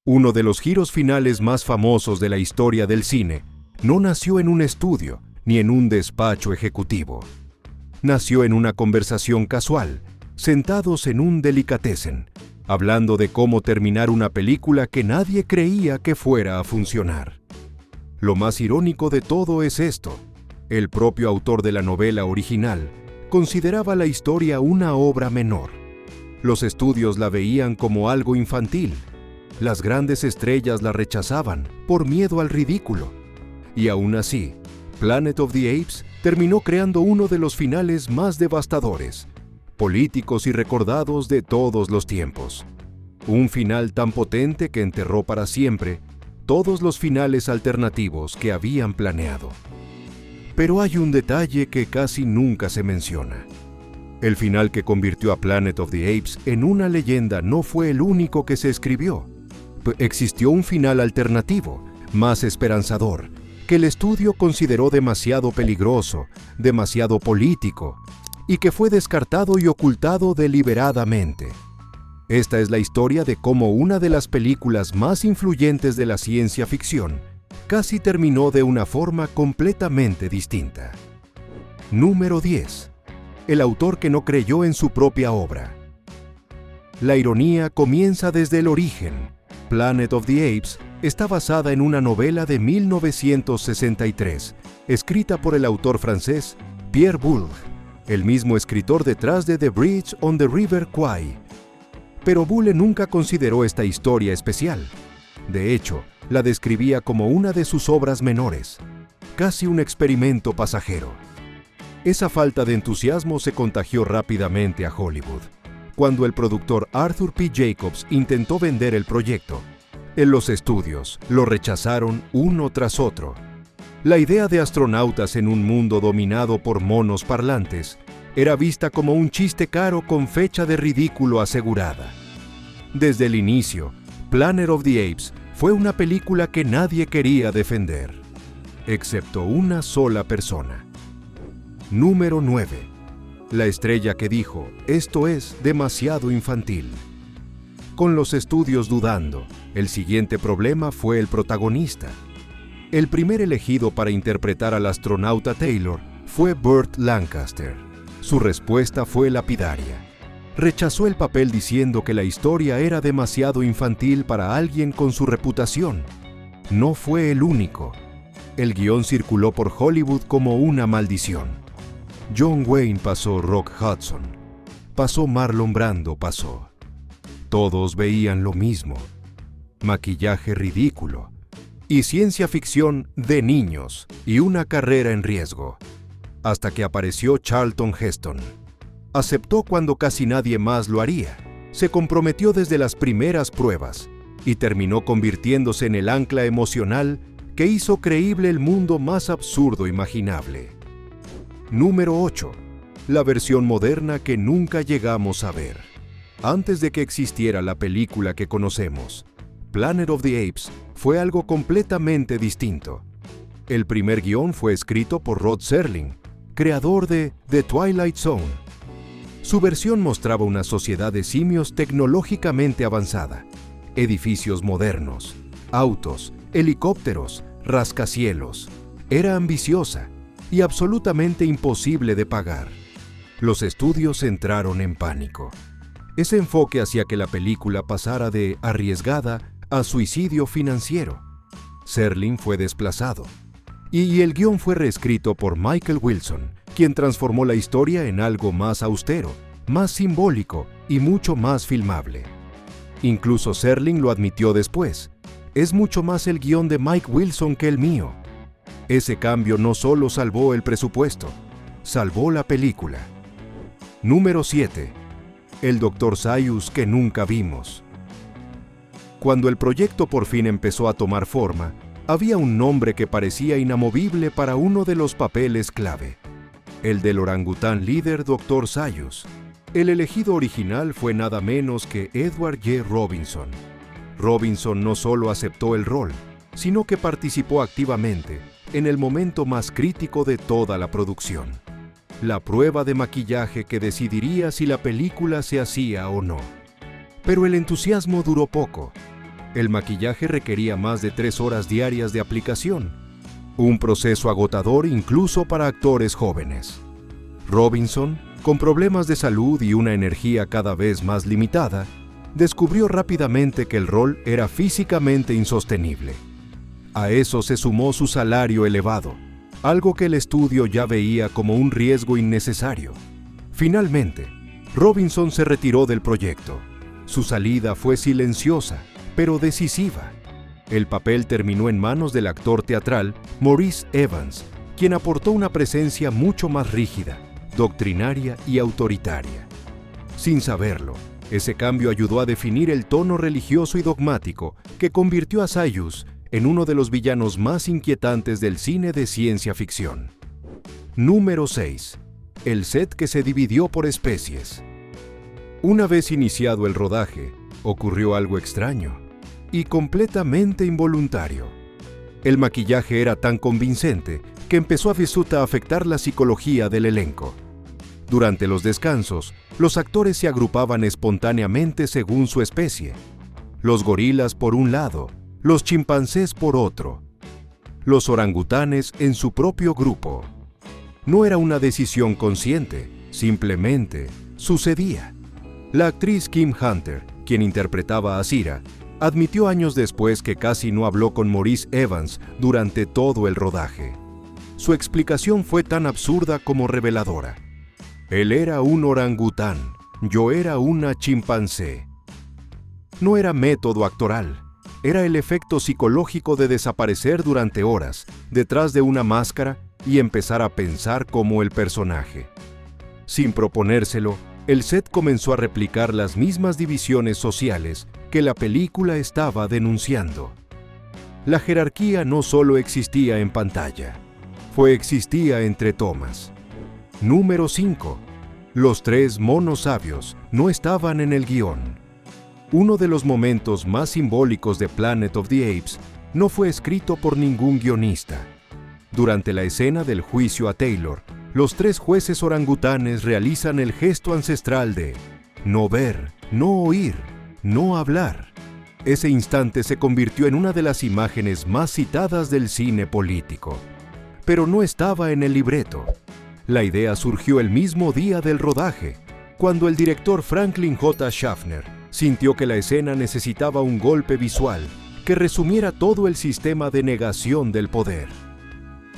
Uno de los giros finales más famosos de la historia del cine no nació en un estudio ni en un despacho ejecutivo. Nació en una conversación casual, sentados en un delicatessen, hablando de cómo terminar una película que nadie creía que fuera a funcionar. Lo más irónico de todo es esto: el propio autor de la novela original consideraba la historia una obra menor. Los estudios la veían como algo infantil. Las grandes estrellas la rechazaban por miedo al ridículo. Y aún así, Planet of the Apes terminó creando uno de los finales más devastadores, políticos y recordados de todos los tiempos. Un final tan potente que enterró para siempre todos los finales alternativos que habían planeado. Pero hay un detalle que casi nunca se menciona. El final que convirtió a Planet of the Apes en una leyenda no fue el único que se escribió. Existió un final alternativo, más esperanzador, que el estudio consideró demasiado peligroso, demasiado político, y que fue descartado y ocultado deliberadamente. Esta es la historia de cómo una de las películas más influyentes de la ciencia ficción casi terminó de una forma completamente distinta. Número 10. El autor que no creyó en su propia obra. La ironía comienza desde el origen. Planet of the Apes está basada en una novela de 1963, escrita por el autor francés Pierre Boulle, el mismo escritor detrás de The Bridge on the River Kwai. Pero Boulle nunca consideró esta historia especial. De hecho, la describía como una de sus obras menores, casi un experimento pasajero. Esa falta de entusiasmo se contagió rápidamente a Hollywood. Cuando el productor Arthur P. Jacobs intentó vender el proyecto, en los estudios lo rechazaron uno tras otro. La idea de astronautas en un mundo dominado por monos parlantes era vista como un chiste caro con fecha de ridículo asegurada. Desde el inicio, Planet of the Apes fue una película que nadie quería defender, excepto una sola persona. Número 9. La estrella que dijo: esto es demasiado infantil. Con los estudios dudando, el siguiente problema fue el protagonista. El primer elegido para interpretar al astronauta Taylor fue Burt Lancaster. Su respuesta fue lapidaria. Rechazó el papel diciendo que la historia era demasiado infantil para alguien con su reputación. No fue el único. El guión circuló por Hollywood como una maldición. John Wayne pasó, Rock Hudson pasó, Marlon Brando pasó. Todos veían lo mismo: maquillaje ridículo y ciencia ficción de niños y una carrera en riesgo. Hasta que apareció Charlton Heston. Aceptó cuando casi nadie más lo haría. Se comprometió desde las primeras pruebas y terminó convirtiéndose en el ancla emocional que hizo creíble el mundo más absurdo imaginable. Número 8. La versión moderna que nunca llegamos a ver. Antes de que existiera la película que conocemos, Planet of the Apes fue algo completamente distinto. El primer guión fue escrito por Rod Serling, creador de The Twilight Zone. Su versión mostraba una sociedad de simios tecnológicamente avanzada, edificios modernos, autos, helicópteros, rascacielos. Era ambiciosa y absolutamente imposible de pagar. Los estudios entraron en pánico. Ese enfoque hacía que la película pasara de arriesgada a suicidio financiero. Serling fue desplazado, y el guión fue reescrito por Michael Wilson, quien transformó la historia en algo más austero, más simbólico y mucho más filmable. Incluso Serling lo admitió después: es mucho más el guión de Mike Wilson que el mío. Ese cambio no solo salvó el presupuesto, salvó la película. Número 7. El Dr. Zaius que nunca vimos. Cuando el proyecto por fin empezó a tomar forma, había un nombre que parecía inamovible para uno de los papeles clave: el del orangután líder Dr. Zaius. El elegido original fue nada menos que Edward G. Robinson. Robinson no solo aceptó el rol, sino que participó activamente en el momento más crítico de toda la producción: la prueba de maquillaje que decidiría si la película se hacía o no. Pero el entusiasmo duró poco. El maquillaje requería más de 3 horas diarias de aplicación, un proceso agotador incluso para actores jóvenes. Robinson, con problemas de salud y una energía cada vez más limitada, descubrió rápidamente que el rol era físicamente insostenible. A eso se sumó su salario elevado, algo que el estudio ya veía como un riesgo innecesario. Finalmente, Robinson se retiró del proyecto. Su salida fue silenciosa, pero decisiva. El papel terminó en manos del actor teatral Maurice Evans, quien aportó una presencia mucho más rígida, doctrinaria y autoritaria. Sin saberlo, ese cambio ayudó a definir el tono religioso y dogmático que convirtió a Sayus en uno de los villanos más inquietantes del cine de ciencia ficción. Número 6. El set que se dividió por especies. Una vez iniciado el rodaje, ocurrió algo extraño y completamente involuntario. El maquillaje era tan convincente que empezó a afectar la psicología del elenco. Durante los descansos, los actores se agrupaban espontáneamente según su especie. Los gorilas por un lado, los chimpancés por otro, los orangutanes en su propio grupo. No era una decisión consciente, simplemente sucedía. La actriz Kim Hunter, quien interpretaba a Cira, admitió años después que casi no habló con Maurice Evans durante todo el rodaje. Su explicación fue tan absurda como reveladora. Él era un orangután, yo era una chimpancé. No era método actoral, era el efecto psicológico de desaparecer durante horas detrás de una máscara y empezar a pensar como el personaje. Sin proponérselo, el set comenzó a replicar las mismas divisiones sociales que la película estaba denunciando. La jerarquía no solo existía en pantalla, existía entre tomas. Número 5. Los 3 monos sabios no estaban en el guión. Uno de los momentos más simbólicos de Planet of the Apes no fue escrito por ningún guionista. Durante la escena del juicio a Taylor, los 3 jueces orangutanes realizan el gesto ancestral de no ver, no oír, no hablar. Ese instante se convirtió en una de las imágenes más citadas del cine político. Pero no estaba en el libreto. La idea surgió el mismo día del rodaje, cuando el director Franklin J. Schaffner sintió que la escena necesitaba un golpe visual que resumiera todo el sistema de negación del poder.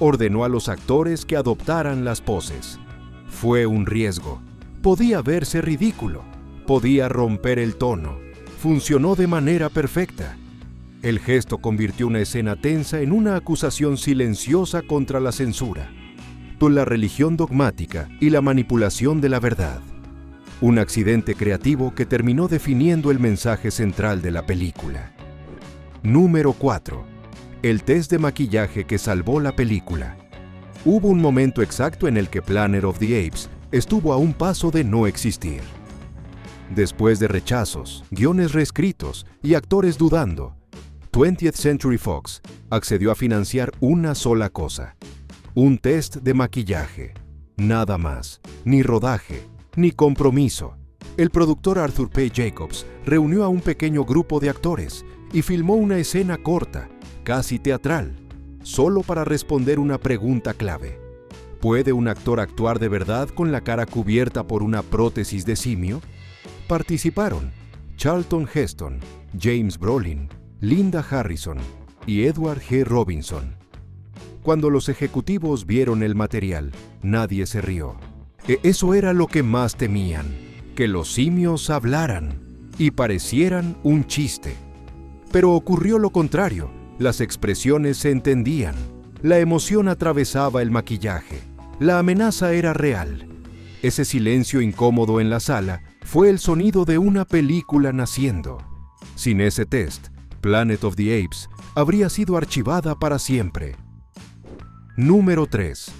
Ordenó a los actores que adoptaran las poses. Fue un riesgo. Podía verse ridículo. Podía romper el tono. Funcionó de manera perfecta. El gesto convirtió una escena tensa en una acusación silenciosa contra la censura, con la religión dogmática y la manipulación de la verdad. Un accidente creativo que terminó definiendo el mensaje central de la película. Número 4. El test de maquillaje que salvó la película. Hubo un momento exacto en el que Planet of the Apes estuvo a un paso de no existir. Después de rechazos, guiones reescritos y actores dudando, 20th Century Fox accedió a financiar una sola cosa: un test de maquillaje. Nada más, ni rodaje, ni compromiso. El productor Arthur P. Jacobs reunió a un pequeño grupo de actores y filmó una escena corta, casi teatral, solo para responder una pregunta clave. ¿Puede un actor actuar de verdad con la cara cubierta por una prótesis de simio? Participaron Charlton Heston, James Brolin, Linda Harrison y Edward G. Robinson. Cuando los ejecutivos vieron el material, nadie se rió. Eso era lo que más temían, que los simios hablaran y parecieran un chiste. Pero ocurrió lo contrario. Las expresiones se entendían, la emoción atravesaba el maquillaje, la amenaza era real. Ese silencio incómodo en la sala fue el sonido de una película naciendo. Sin ese test, Planet of the Apes habría sido archivada para siempre. Número 3.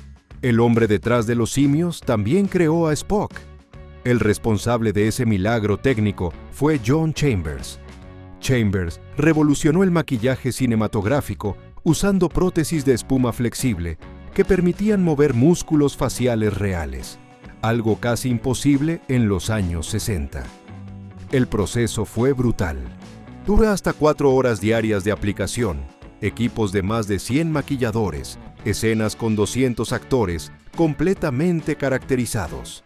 El hombre detrás de los simios también creó a Spock. El responsable de ese milagro técnico fue John Chambers. Chambers revolucionó el maquillaje cinematográfico usando prótesis de espuma flexible que permitían mover músculos faciales reales, algo casi imposible en los años 60. El proceso fue brutal. Dura hasta 4 horas diarias de aplicación, equipos de más de 100 maquilladores, escenas con 200 actores completamente caracterizados.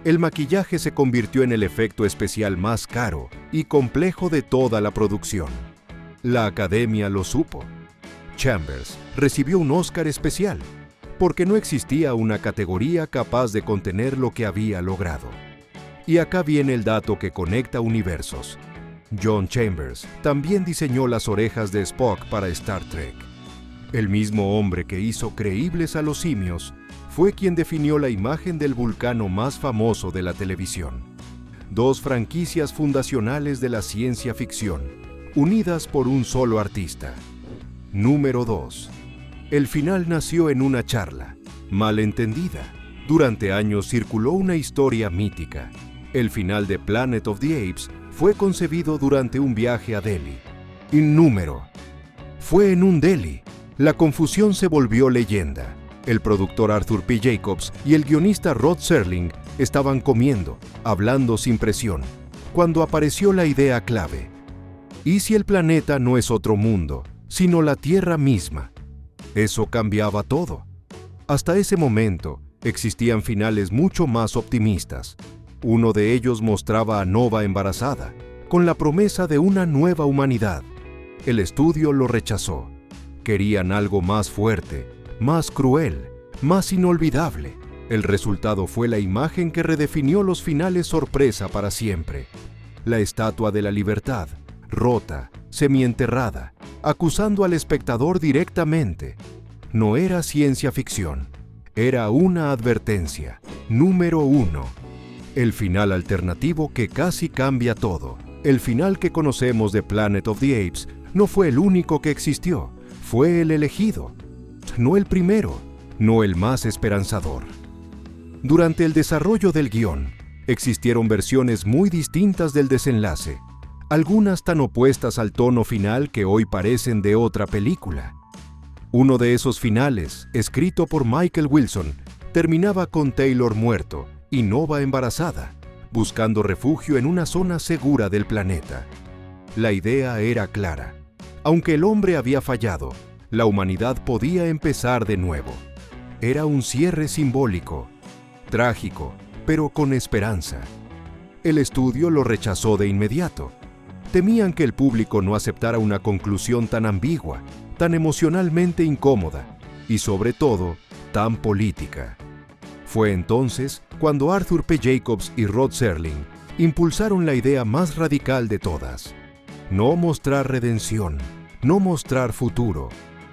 El maquillaje se convirtió en el efecto especial más caro y complejo de toda la producción. La Academia lo supo. Chambers recibió un Oscar especial, porque no existía una categoría capaz de contener lo que había logrado. Y acá viene el dato que conecta universos. John Chambers también diseñó las orejas de Spock para Star Trek. El mismo hombre que hizo creíbles a los simios fue quien definió la imagen del vulcano más famoso de la televisión. 2 franquicias fundacionales de la ciencia ficción, unidas por un solo artista. Número 2. El final nació en una charla, mal entendida. Durante años circuló una historia mítica. El final de Planet of the Apes fue concebido durante un viaje a Delhi. Innúmero. Fue en un Delhi. La confusión se volvió leyenda. El productor Arthur P. Jacobs y el guionista Rod Serling estaban comiendo, hablando sin presión, cuando apareció la idea clave. ¿Y si el planeta no es otro mundo, sino la Tierra misma? Eso cambiaba todo. Hasta ese momento, existían finales mucho más optimistas. Uno de ellos mostraba a Nova embarazada, con la promesa de una nueva humanidad. El estudio lo rechazó. Querían algo más fuerte, más cruel, más inolvidable. El resultado fue la imagen que redefinió los finales sorpresa para siempre. La Estatua de la Libertad, rota, semienterrada, acusando al espectador directamente. No era ciencia ficción, era una advertencia. Número 1. El final alternativo que casi cambia todo. El final que conocemos de Planet of the Apes no fue el único que existió, fue el elegido. No el primero, no el más esperanzador. Durante el desarrollo del guión, existieron versiones muy distintas del desenlace, algunas tan opuestas al tono final que hoy parecen de otra película. Uno de esos finales, escrito por Michael Wilson, terminaba con Taylor muerto y Nova embarazada, buscando refugio en una zona segura del planeta. La idea era clara. Aunque el hombre había fallado, la humanidad podía empezar de nuevo. Era un cierre simbólico, trágico, pero con esperanza. El estudio lo rechazó de inmediato. Temían que el público no aceptara una conclusión tan ambigua, tan emocionalmente incómoda y, sobre todo, tan política. Fue entonces cuando Arthur P. Jacobs y Rod Serling impulsaron la idea más radical de todas. No mostrar redención, no mostrar futuro,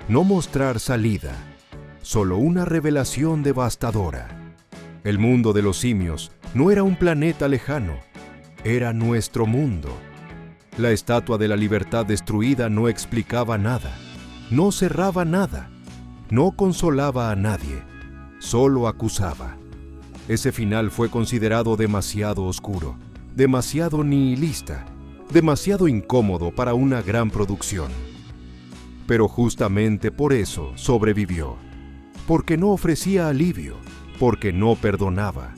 no mostrar salida, solo una revelación devastadora. El mundo de los simios no era un planeta lejano, era nuestro mundo. La Estatua de la Libertad destruida no explicaba nada, no cerraba nada, no consolaba a nadie, solo acusaba. Ese final fue considerado demasiado oscuro, demasiado nihilista, demasiado incómodo para una gran producción. Pero justamente por eso sobrevivió, porque no ofrecía alivio, porque no perdonaba,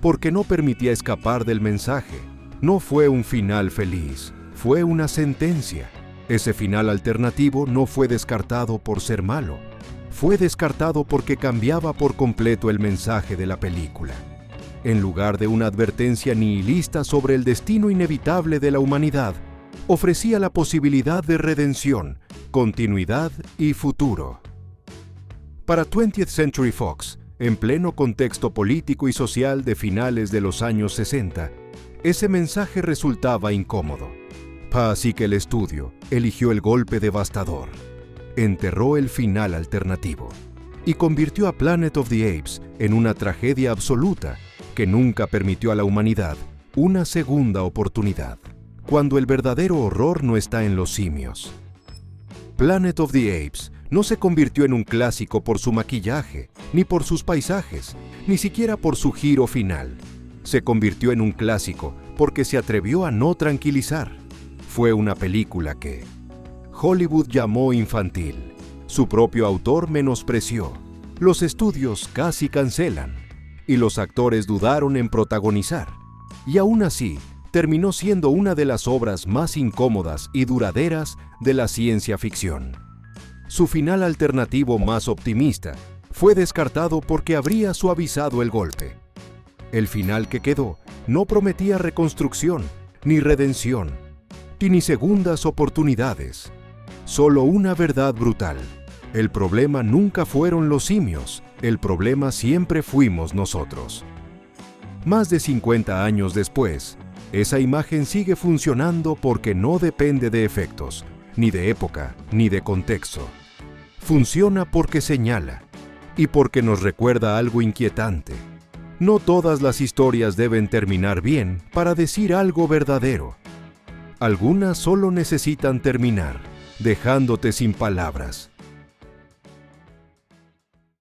porque no permitía escapar del mensaje. No fue un final feliz, fue una sentencia. Ese final alternativo no fue descartado por ser malo, fue descartado porque cambiaba por completo el mensaje de la película. En lugar de una advertencia nihilista sobre el destino inevitable de la humanidad, ofrecía la posibilidad de redención, continuidad y futuro. Para 20th Century Fox, en pleno contexto político y social de finales de los años 60, ese mensaje resultaba incómodo. Así que el estudio eligió el golpe devastador. Enterró el final alternativo y convirtió a Planet of the Apes en una tragedia absoluta que nunca permitió a la humanidad una segunda oportunidad, cuando el verdadero horror no está en los simios. Planet of the Apes no se convirtió en un clásico por su maquillaje, ni por sus paisajes, ni siquiera por su giro final. Se convirtió en un clásico porque se atrevió a no tranquilizar. Fue una película que Hollywood llamó infantil, su propio autor menospreció, los estudios casi cancelan, y los actores dudaron en protagonizar. Y aún así, terminó siendo una de las obras más incómodas y duraderas de la ciencia ficción. Su final alternativo más optimista fue descartado porque habría suavizado el golpe. El final que quedó no prometía reconstrucción, ni redención, ni segundas oportunidades. Solo una verdad brutal. El problema nunca fueron los simios, el problema siempre fuimos nosotros. Más de 50 años después, esa imagen sigue funcionando porque no depende de efectos, ni de época, ni de contexto. Funciona porque señala, y porque nos recuerda algo inquietante. No todas las historias deben terminar bien para decir algo verdadero. Algunas solo necesitan terminar, dejándote sin palabras,